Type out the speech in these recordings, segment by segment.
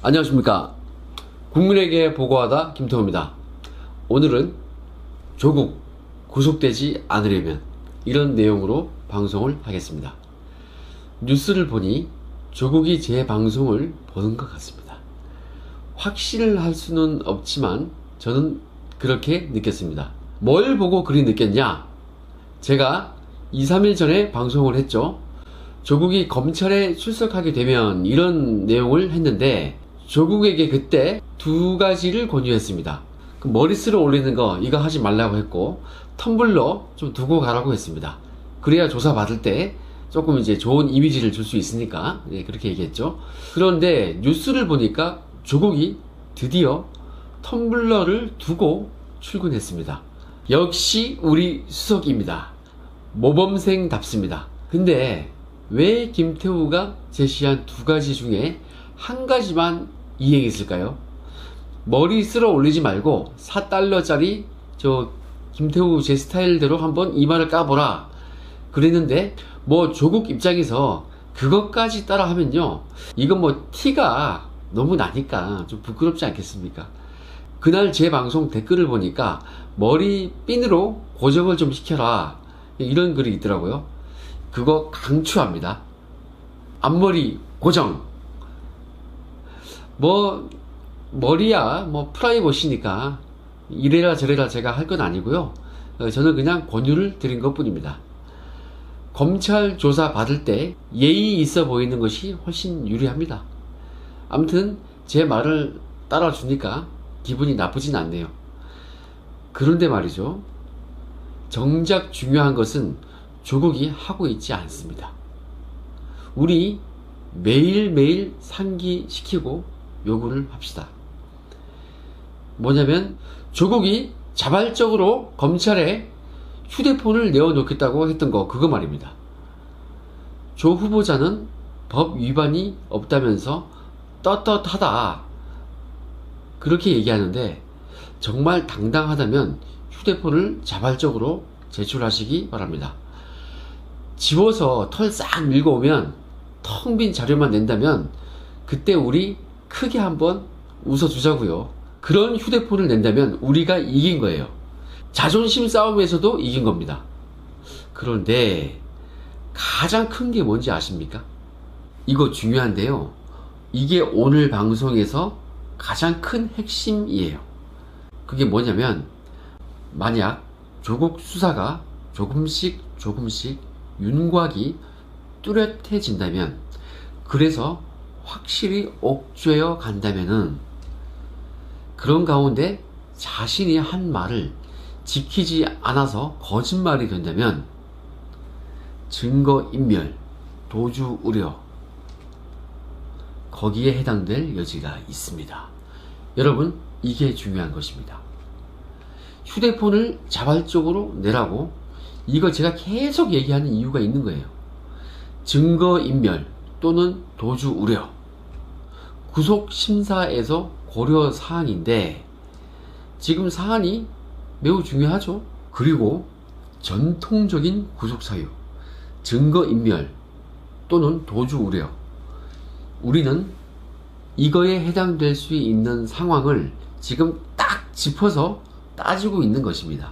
안녕하십니까. 국민에게 보고하다 김태호입니다. 오늘은 조국 구속되지 않으려면 이런 내용으로 방송을 하겠습니다. 뉴스를 보니 조국이 제 방송을 보는 것 같습니다. 확신을 할 수는 없지만 저는 그렇게 느꼈습니다. 뭘 보고 그리 느꼈냐? 제가 2, 3일 전에 방송을 했죠. 조국이 검찰에 출석하게 되면 이런 내용을 했는데 조국에게 그때 두 가지를 권유했습니다. 머리 쓸어 올리는 거 이거 하지 말라고 했고, 텀블러 좀 두고 가라고 했습니다. 그래야 조사 받을 때 조금 이제 좋은 이미지를 줄 수 있으니까 그렇게 얘기했죠. 그런데 뉴스를 보니까 조국이 드디어 텀블러를 두고 출근했습니다. 역시 우리 수석입니다. 모범생답습니다. 근데 왜 김태우가 제시한 두 가지 중에 한 가지만 이행했을까요? 머리 쓸어 올리지 말고 4달러짜리 저 김태우 제 스타일대로 한번 이마를 까보라 그랬는데, 뭐 조국 입장에서 그것까지 따라 하면요, 이건 뭐 티가 너무 나니까 좀 부끄럽지 않겠습니까? 그날 제 방송 댓글을 보니까 머리 핀으로 고정을 좀 시켜라 이런 글이 있더라고요. 그거 강추합니다. 앞머리 고정. 뭐 머리야 뭐 프라이버시니까 이래라 저래라 제가 할 건 아니고요. 저는 그냥 권유를 드린 것 뿐입니다. 검찰 조사 받을 때 예의 있어 보이는 것이 훨씬 유리합니다. 아무튼 제 말을 따라주니까 기분이 나쁘진 않네요. 그런데 말이죠, 정작 중요한 것은 조국이 하고 있지 않습니다. 우리 매일매일 상기시키고 요구를 합시다. 뭐냐면 조국이 자발적으로 검찰에 휴대폰을 내어놓겠다고 했던 거, 그거 말입니다. 조 후보자는 법 위반이 없다면서 떳떳하다 그렇게 얘기하는데, 정말 당당하다면 휴대폰을 자발적으로 제출하시기 바랍니다. 지워서 털 싹 밀고 오면 텅 빈 자료만 낸다면 그때 우리 크게 한번 웃어주자고요. 그런 휴대폰을 낸다면 우리가 이긴 거예요. 자존심 싸움에서도 이긴 겁니다. 그런데 가장 큰 게 뭔지 아십니까? 이거 중요한데요, 이게 오늘 방송에서 가장 큰 핵심이에요. 그게 뭐냐면, 만약 조국 수사가 조금씩 윤곽이 뚜렷해진다면, 그래서 확실히 옥죄어 간다면은, 그런 가운데 자신이 한 말을 지키지 않아서 거짓말이 된다면 증거인멸, 도주 우려, 거기에 해당될 여지가 있습니다. 여러분, 이게 중요한 것입니다. 휴대폰을 자발적으로 내라고, 이거 제가 계속 얘기하는 이유가 있는 거예요. 증거인멸 또는 도주 우려, 구속심사에서 고려 사항인데 지금 사안이 매우 중요하죠. 그리고 전통적인 구속사유, 증거인멸 또는 도주 우려, 우리는 이거에 해당될 수 있는 상황을 지금 딱 짚어서 따지고 있는 것입니다.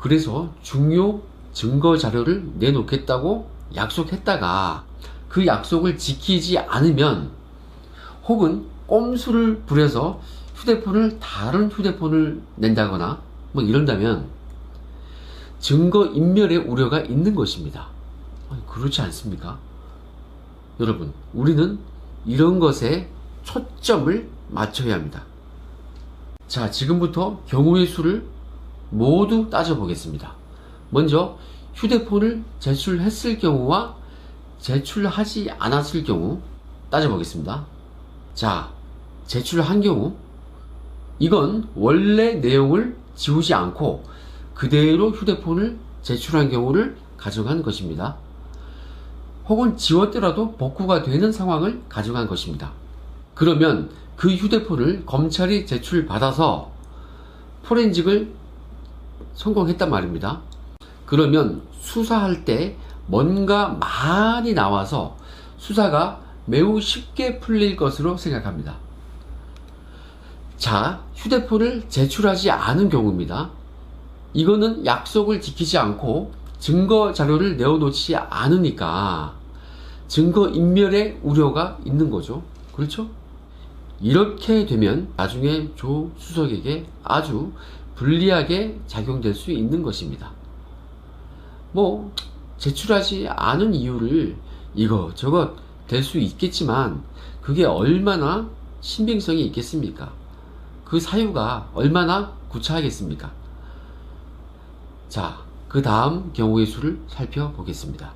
그래서 중요 증거 자료를 내놓겠다고 약속했다가 그 약속을 지키지 않으면, 혹은 꼼수를 부려서 다른 휴대폰을 낸다거나 뭐 이런다면 증거인멸의 우려가 있는 것입니다. 그렇지 않습니까? 여러분, 우리는 이런 것에 초점을 맞춰야 합니다. 자, 지금부터 경우의 수를 모두 따져보겠습니다. 먼저 휴대폰을 제출했을 경우와 제출하지 않았을 경우 따져보겠습니다. 자, 제출한 경우, 이건 원래 내용을 지우지 않고 그대로 휴대폰을 제출한 경우를 가정한 것입니다. 혹은 지웠더라도 복구가 되는 상황을 가정한 것입니다. 그러면 그 휴대폰을 검찰이 제출받아서 포렌식을 성공했단 말입니다. 그러면 수사할 때 뭔가 많이 나와서 수사가 매우 쉽게 풀릴 것으로 생각합니다. 자, 휴대폰을 제출하지 않은 경우입니다. 이거는 약속을 지키지 않고 증거 자료를 내어놓지 않으니까 증거인멸의 우려가 있는 거죠. 그렇죠? 이렇게 되면 나중에 조 수석에게 아주 불리하게 작용될 수 있는 것입니다. 뭐 제출하지 않은 이유를 이것저것 될 수 있겠지만 그게 얼마나 신빙성이 있겠습니까? 그 사유가 얼마나 구차하겠습니까? 자, 그 다음 경우의 수를 살펴보겠습니다.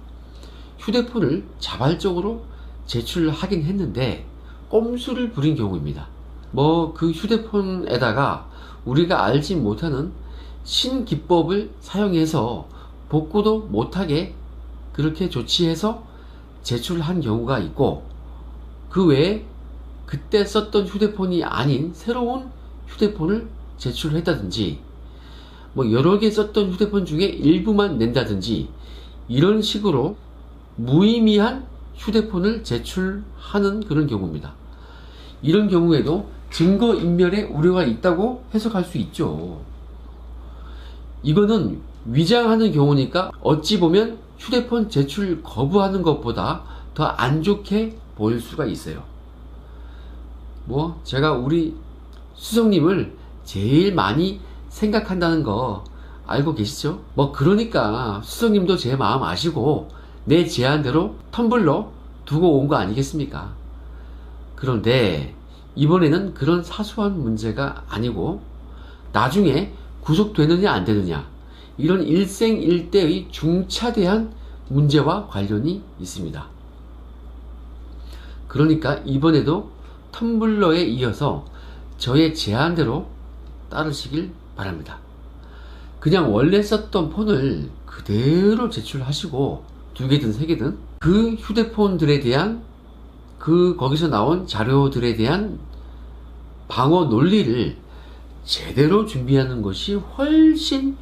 휴대폰을 자발적으로 제출하긴 했는데 꼼수를 부린 경우입니다. 뭐 그 휴대폰에다가 우리가 알지 못하는 신기법을 사용해서 복구도 못하게 그렇게 조치해서 제출한 경우가 있고, 그 외에 그때 썼던 휴대폰이 아닌 새로운 휴대폰을 제출했다든지, 뭐 여러 개 썼던 휴대폰 중에 일부만 낸다든지, 이런 식으로 무의미한 휴대폰을 제출하는 그런 경우입니다. 이런 경우에도 증거인멸의 우려가 있다고 해석할 수 있죠. 이거는 위장하는 경우니까 어찌 보면 휴대폰 제출 거부하는 것보다 더 안 좋게 보일 수가 있어요. 뭐 제가 우리 수석님을 제일 많이 생각한다는 거 알고 계시죠? 뭐 그러니까 수석님도 제 마음 아시고 내 제안대로 텀블러 두고 온 거 아니겠습니까? 그런데 이번에는 그런 사소한 문제가 아니고 나중에 구속되느냐 안 되느냐, 이런 일생일대의 중차대한 문제와 관련이 있습니다. 그러니까 이번에도 텀블러에 이어서 저의 제안대로 따르시길 바랍니다. 그냥 원래 썼던 폰을 그대로 제출하시고 2개든 3개든 그 휴대폰들에 대한 거기서 나온 자료들에 대한 방어 논리를 제대로 준비하는 것이 훨씬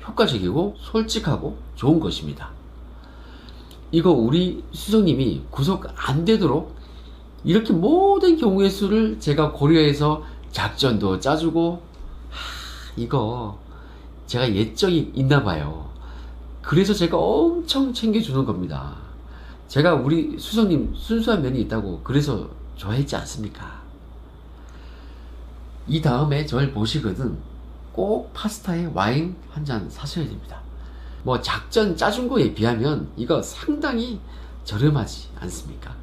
효과적이고 솔직하고 좋은 것입니다. 이거 우리 수석님이 구속 안 되도록 이렇게 모든 경우의 수를 제가 고려해서 작전도 짜주고, 이거 제가 예정이 있나 봐요. 그래서 제가 엄청 챙겨주는 겁니다. 제가 우리 수석님 순수한 면이 있다고 그래서 좋아했지 않습니까? 이 다음에 절 보시거든 꼭 파스타에 와인 한 잔 사셔야 됩니다. 뭐 작전 짜준 거에 비하면 이거 상당히 저렴하지 않습니까?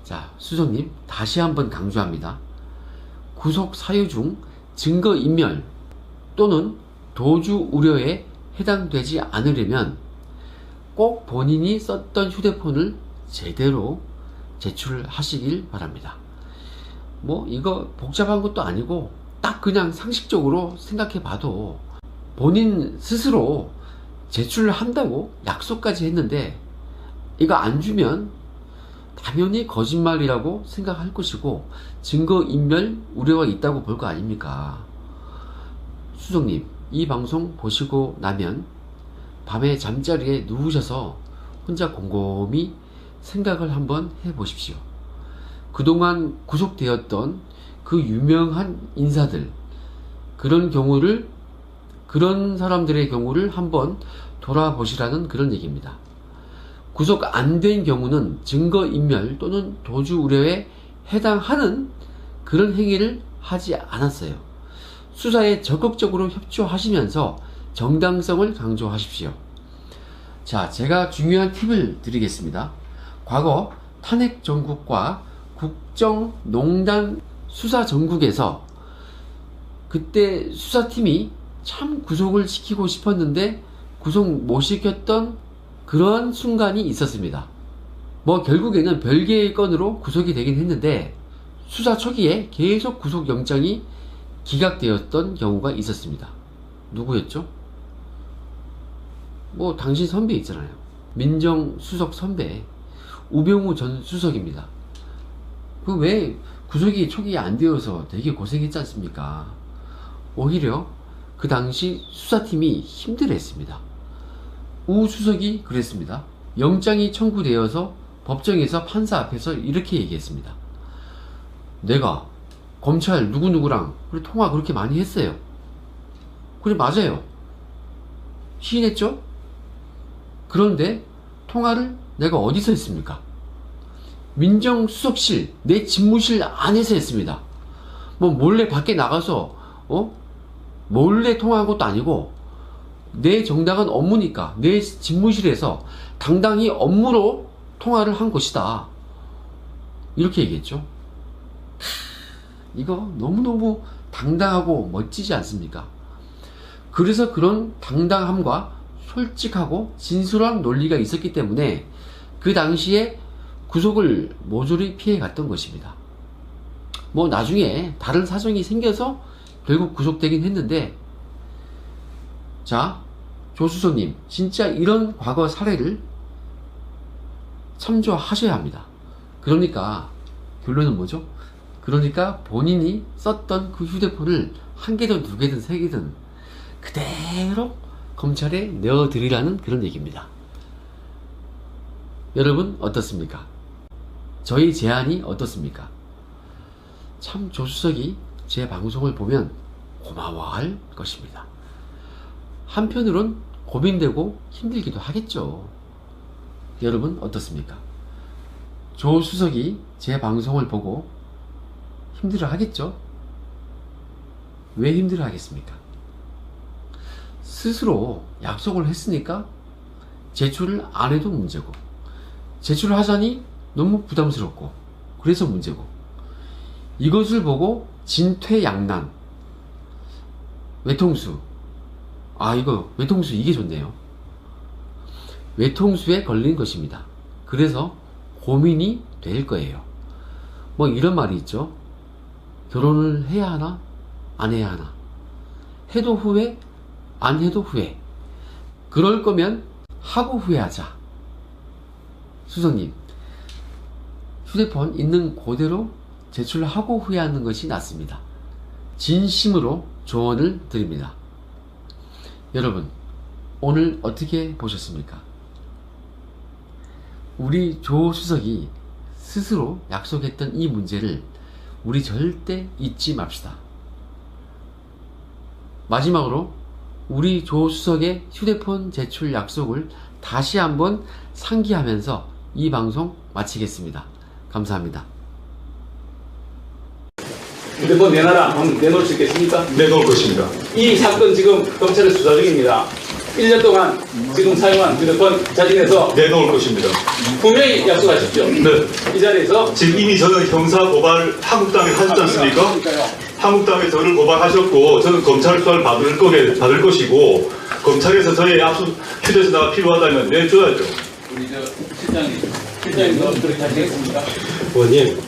자, 수석님 다시 한번 강조합니다. 구속 사유 중 증거인멸 또는 도주 우려에 해당되지 않으려면 꼭 본인이 썼던 휴대폰을 제대로 제출하시길 바랍니다. 뭐 이거 복잡한 것도 아니고 딱 그냥 상식적으로 생각해 봐도 본인 스스로 제출한다고 약속까지 했는데 이거 안 주면 당연히 거짓말이라고 생각할 것이고 증거인멸 우려가 있다고 볼 거 아닙니까? 수석님, 이 방송 보시고 나면 밤에 잠자리에 누우셔서 혼자 곰곰이 생각을 한번 해보십시오. 그동안 구속되었던 그 유명한 인사들, 그런 사람들의 경우를 한번 돌아보시라는 그런 얘기입니다. 구속 안 된 경우는 증거인멸 또는 도주 우려에 해당하는 그런 행위를 하지 않았어요. 수사에 적극적으로 협조하시면서 정당성을 강조하십시오. 자, 제가 중요한 팁을 드리겠습니다. 과거 탄핵 정국과 국정농단 수사 정국에서 그때 수사팀이 참 구속을 시키고 싶었는데 구속 못 시켰던 그런 순간이 있었습니다. 뭐 결국에는 별개의 건으로 구속이 되긴 했는데 수사 초기에 계속 구속영장이 기각되었던 경우가 있었습니다. 누구였죠? 뭐 당신 선배 있잖아요. 민정수석 선배 우병우 전 수석입니다. 그 왜 구속이 초기에 안 되어서 되게 고생했지 않습니까? 오히려 그 당시 수사팀이 힘들어했습니다. 우 수석이 그랬습니다. 영장이 청구되어서 법정에서 판사 앞에서 이렇게 얘기했습니다. 내가 검찰 누구누구랑 그래 통화 그렇게 많이 했어요. 그래 맞아요. 시인했죠? 그런데 통화를 내가 어디서 했습니까? 민정수석실 내 집무실 안에서 했습니다. 뭐 몰래 밖에 나가서 몰래 통화한 것도 아니고 내 정당한 업무니까 내 집무실에서 당당히 업무로 통화를 한 것이다. 이렇게 얘기했죠. 이거 너무너무 당당하고 멋지지 않습니까? 그래서 그런 당당함과 솔직하고 진솔한 논리가 있었기 때문에 그 당시에 구속을 모조리 피해갔던 것입니다. 뭐 나중에 다른 사정이 생겨서 결국 구속되긴 했는데, 자, 조수석님 진짜 이런 과거 사례를 참조하셔야 합니다. 그러니까 결론은 뭐죠? 그러니까 본인이 썼던 그 휴대폰을 한 개든 두 개든 세 개든 그대로 검찰에 내어드리라는 그런 얘기입니다. 여러분 어떻습니까? 저희 제안이 어떻습니까? 참 조수석이 제 방송을 보면 고마워할 것입니다. 한편으론 고민되고 힘들기도 하겠죠. 여러분 어떻습니까? 조수석이 제 방송을 보고 힘들어 하겠죠? 왜 힘들어 하겠습니까? 스스로 약속을 했으니까 제출을 안 해도 문제고, 제출을 하자니 너무 부담스럽고 그래서 문제고, 이것을 보고 진퇴양난, 외통수, 이거 외통수 이게 좋네요. 외통수에 걸린 것입니다. 그래서 고민이 될 거예요. 뭐 이런 말이 있죠. 결혼을 해야 하나 안 해야 하나, 해도 후회 안 해도 후회, 그럴 거면 하고 후회하자. 수석님, 휴대폰 있는 그대로 제출하고 후회하는 것이 낫습니다. 진심으로 조언을 드립니다. 여러분 오늘 어떻게 보셨습니까? 우리 조 수석이 스스로 약속했던 이 문제를 우리 절대 잊지 맙시다. 마지막으로 우리 조 수석의 휴대폰 제출 약속을 다시 한번 상기하면서 이 방송 마치겠습니다. 감사합니다. 휴대폰 내놔라 하면 내놓을 수 있겠습니까? 내놓을 것입니다. 이 사건 지금 검찰에 수사 중입니다. 1년 동안 지금 사용한 휴대폰 자진해서 내놓을 것입니다. 분명히 약속하십시오. 네. 이 자리에서 지금 이미 저는 형사 고발 한국당에 하셨지 않습니까? 한국당에 저를 고발하셨고 저는 검찰 수사를 받을 것이고, 검찰에서 저의 휴대전화가 필요하다면 내줘야죠. 우리 실장님 그렇게 하시겠습니까? 의원님,